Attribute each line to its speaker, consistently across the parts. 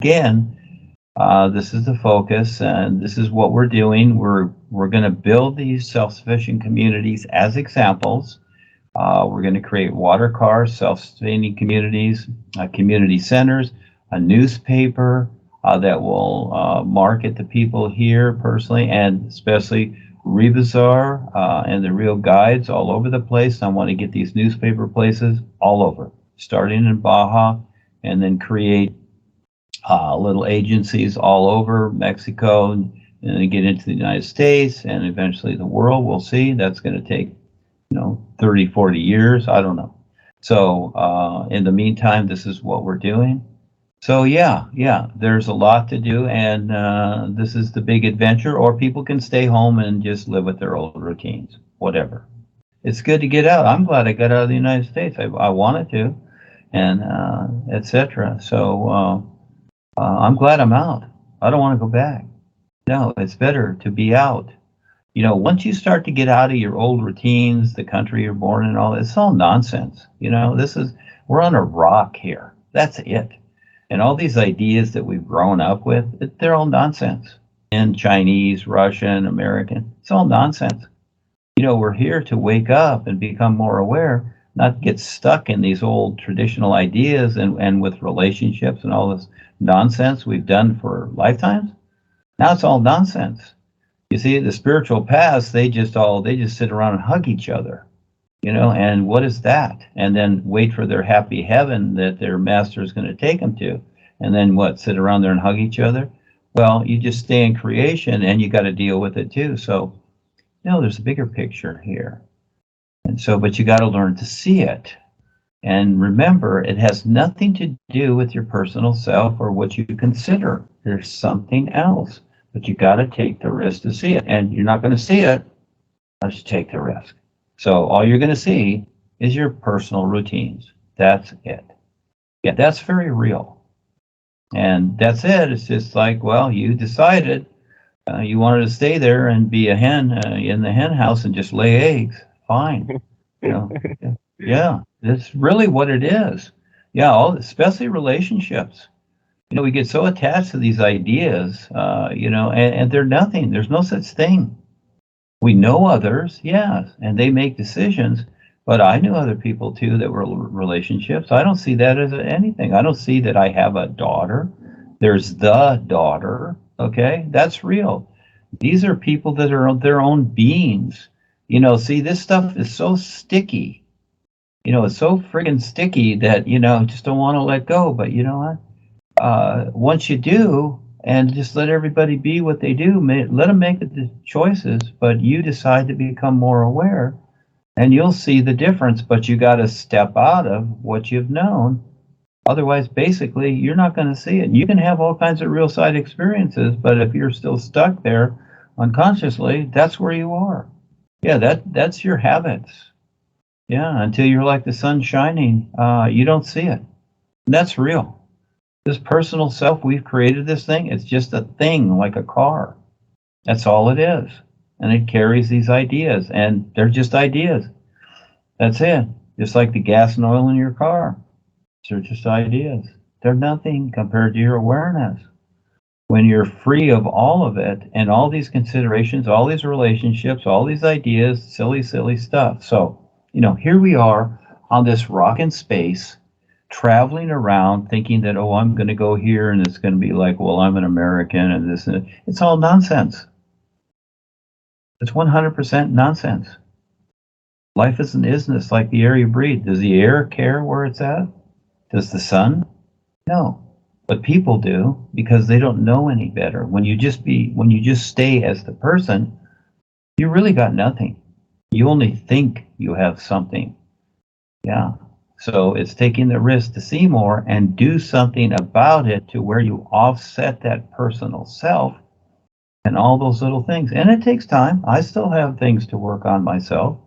Speaker 1: again, this is the focus, and this is what we're doing. We're going to build these self-sufficient communities as examples. We're going to create water cars, self-sustaining communities, community centers, a newspaper that will market to people here personally, and especially Rebazaar and the Real Guides all over the place. I want to get these newspaper places all over, starting in Baja, and then create little agencies all over Mexico, and then get into the United States, and eventually the world. We'll see. That's going to take 30, 40 years. I don't know. So in the meantime, this is what we're doing. So yeah, there's a lot to do, and this is the big adventure. Or people can stay home and just live with their old routines, whatever. It's good to get out. I'm glad I got out of the United States. I wanted to, and etc. So I'm glad I'm out. I don't want to go back. No, it's better to be out. Once you start to get out of your old routines, the country you're born in, all it's all nonsense. We're on a rock here. That's it. And all these ideas that we've grown up with, they're all nonsense. And Chinese, Russian, American, it's all nonsense. We're here to wake up and become more aware, not get stuck in these old traditional ideas and with relationships and all this nonsense we've done for lifetimes. Now it's all nonsense. You see, the spiritual paths, they just sit around and hug each other, and what is that? And then wait for their happy heaven that their master is going to take them to. And then what, sit around there and hug each other? Well, you just stay in creation, and you got to deal with it too. So, there's a bigger picture here. And so, but you got to learn to see it. And remember, it has nothing to do with your personal self or what you consider. There's something else. But you got to take the risk to see it. And you're not going to see it unless you take the risk. So all you're going to see is your personal routines. That's it. Yeah, that's very real. And that's it. It's just like, well, you decided you wanted to stay there and be a hen in the hen house and just lay eggs. Fine. Yeah, that's really what it is. Yeah, especially relationships. We get so attached to these ideas, and they're nothing. There's no such thing. We know others, yes, and they make decisions, but I knew other people too that were relationships. I don't see that as anything. I don't see that I have a daughter. There's the daughter, okay? That's real. These are people that are their own beings. See, this stuff is so sticky. It's so friggin' sticky that, just don't want to let go. But you know what? Once you do, and just let everybody be what they do, let them make the choices, but you decide to become more aware, and you'll see the difference. But you got to step out of what you've known. Otherwise, basically, you're not going to see it. You can have all kinds of real side experiences, but if you're still stuck there unconsciously, that's where you are. Yeah, that's your habits. Yeah, until you're like the sun shining, you don't see it. And that's real. This personal self, we've created this thing. It's just a thing like a car. That's all it is. And it carries these ideas, and they're just ideas. That's it. Just like the gas and oil in your car. They're just ideas. They're nothing compared to your awareness. When you're free of all of it and all these considerations, all these relationships, all these ideas, silly stuff. So, here we are on this rock in space, traveling around thinking that, oh, I'm going to go here and it's going to be like, well, I'm an American and this and that. It's all nonsense. It's 100% nonsense. Life is an isness, like the air you breathe. Does the air care where it's at? Does the sun? No. But people do, because they don't know any better. When you just stay as the person, you really got nothing. You only think you have something. Yeah. So it's taking the risk to see more and do something about it to where you offset that personal self and all those little things. And it takes time. I still have things to work on myself.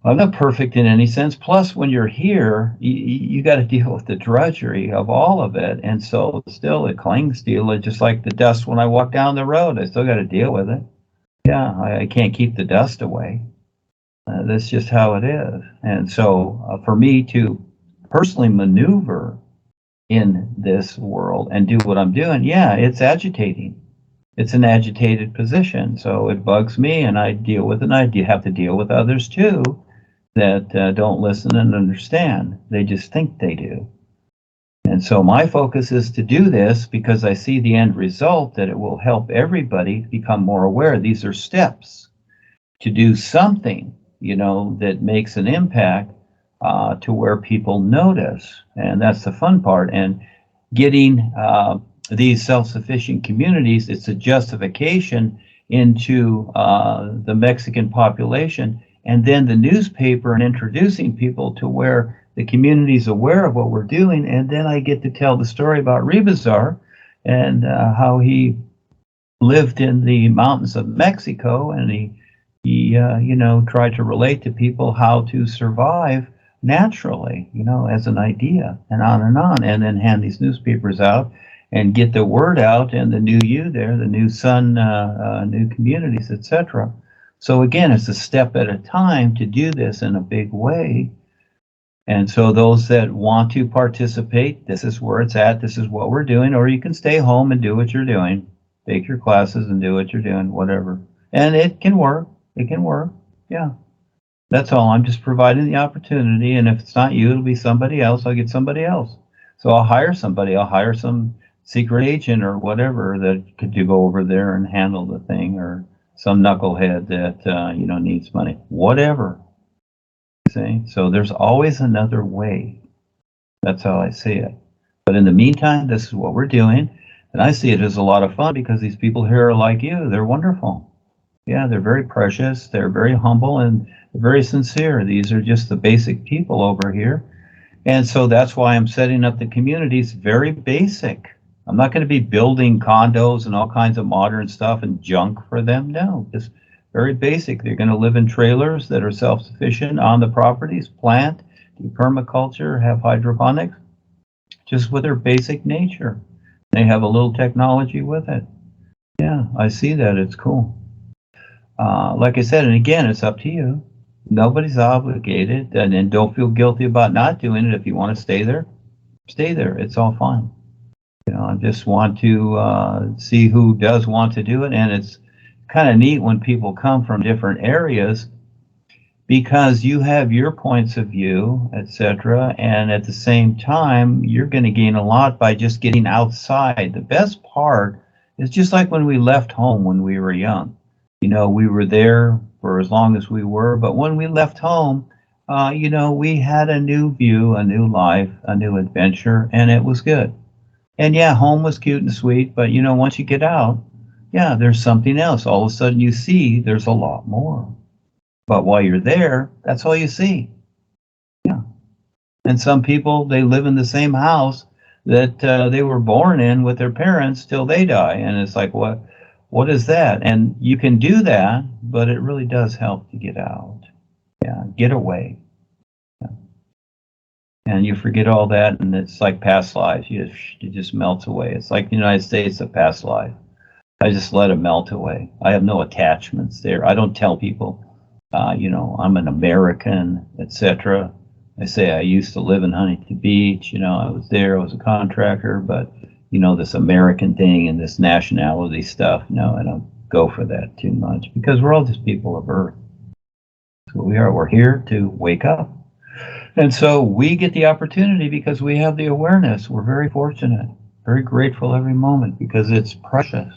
Speaker 1: I'm not perfect in any sense. Plus, when you're here, you got to deal with the drudgery of all of it. And so still it clings to you, just like the dust when I walk down the road. I still got to deal with it. Yeah, I can't keep the dust away. That's just how it is. And so for me to personally maneuver in this world and do what I'm doing, yeah, it's agitating. It's an agitated position. So it bugs me, and I deal with it, and I have to deal with others too that don't listen and understand. They just think they do. And so my focus is to do this because I see the end result, that it will help everybody become more aware. These are steps to do something, that makes an impact to where people notice. And that's the fun part. And getting these self-sufficient communities, it's a justification into the Mexican population, and then the newspaper, and introducing people to where the community is aware of what we're doing. And then I get to tell the story about Rebazar and how he lived in the mountains of Mexico, and he tried to relate to people how to survive naturally, as an idea, and on, and then hand these newspapers out and get the word out, and the NUUU there, the new sun, new communities, etc. So again, it's a step at a time to do this in a big way. And so those that want to participate, this is where it's at, this is what we're doing, or you can stay home and do what you're doing, take your classes and do what you're doing, whatever. And it can work, yeah. That's all. I'm just providing the opportunity, and if it's not you, it'll be somebody else. I'll get somebody else. So I'll hire somebody. I'll hire some secret agent or whatever that could go over there and handle the thing, or some knucklehead that needs money. Whatever. See? So there's always another way. That's how I see it. But in the meantime, this is what we're doing, and I see it as a lot of fun because these people here are like you. They're wonderful. Yeah, they're very precious. They're very humble and very sincere. These are just the basic people over here. And so that's why I'm setting up the communities very basic. I'm not going to be building condos and all kinds of modern stuff and junk for them. No, just very basic. They're going to live in trailers that are self-sufficient on the properties, plant, do permaculture, have hydroponics, just with their basic nature. They have a little technology with it. Yeah, I see that. It's cool. Like I said, and again, it's up to you. Nobody's obligated, and don't feel guilty about not doing it. If you want to stay there, stay there. It's all fine. I just want to see who does want to do it, and it's kind of neat when people come from different areas because you have your points of view, etc., and at the same time, you're going to gain a lot by just getting outside. The best part is just like when we left home when we were young. We were there for as long as we were, but when we left home, we had a new view, a new life, a new adventure, and it was good. And yeah, home was cute and sweet, but once you get out, yeah, there's something else. All of a sudden you see there's a lot more. But while you're there, that's all you see. Yeah. And some people, they live in the same house that they were born in with their parents till they die. And it's like, what is that? And you can do that, but it really does help to get out. Yeah, get away. Yeah. And you forget all that, and it's like past lives. It just melts away. It's like the United States, a past life. I just let it melt away. I have no attachments there. I don't tell people, I'm an American, etc. I say I used to live in Huntington Beach. I was there. I was a contractor, but this American thing and this nationality stuff, no, I don't go for that too much because we're all just people of Earth. That's what we are. We're here to wake up. And so we get the opportunity because we have the awareness. We're very fortunate, very grateful every moment because it's precious.